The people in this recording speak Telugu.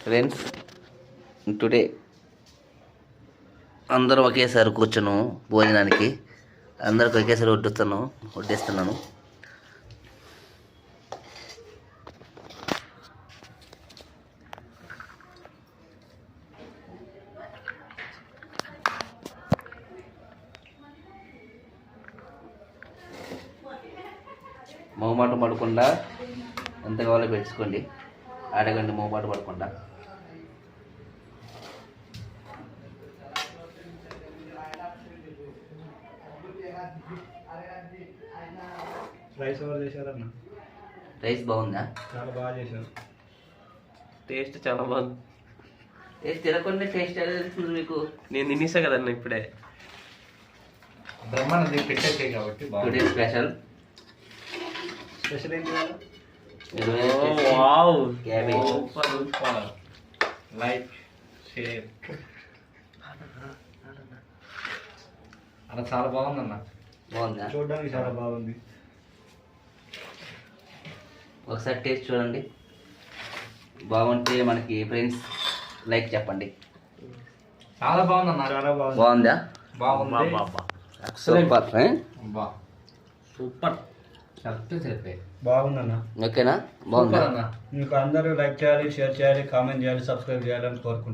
ఫ్రెండ్స్, టుడే అందరూ ఒకేసారి కూర్చును భోజనానికి. అందరికి ఒకేసారి వడ్డిస్తున్నాను. మొహమాట పడకుండా ఎంత కావాలో పెంచుకోండి, అడగండి మొహమాట పడకుండా. రైస్ ఎవరు చేశారన్న? రైస్ బాగుందా? చాలా బాగా చేశారు. టేస్ట్ చాలా బాగుంది. టేస్ట్ తినకుండా టేస్ట్ ఎలా తెలుస్తుంది మీకు? నేను తినేసా కదన్న ఇప్పుడే. బ్రహ్మానంది పెట్టే కాబట్టి టుడే స్పెషల్ ఏంటి? Wow, cabbage. లైక్ షేర్ అలా చాలా బాగుందన్న. బాగుందా? చూడడానికి చాలా బాగుంది. ఒకసారి టేస్ట్ చూడండి, బాగుంటే మనకి ఫ్రెండ్స్ లైక్ చెప్పండి. చాలా బాగుందన్న. చాలా బాగుంది. బాగుందా? బాగుంది. సూపర్. సూపర్. బాగుందన్న. ఓకేనా? బాగుందా? మీకు అందరూ లైక్ చేయాలి, షేర్ చేయాలి, కామెంట్ చేయాలి, సబ్స్క్రైబ్ చేయాలని కోరుకుంటున్నాను.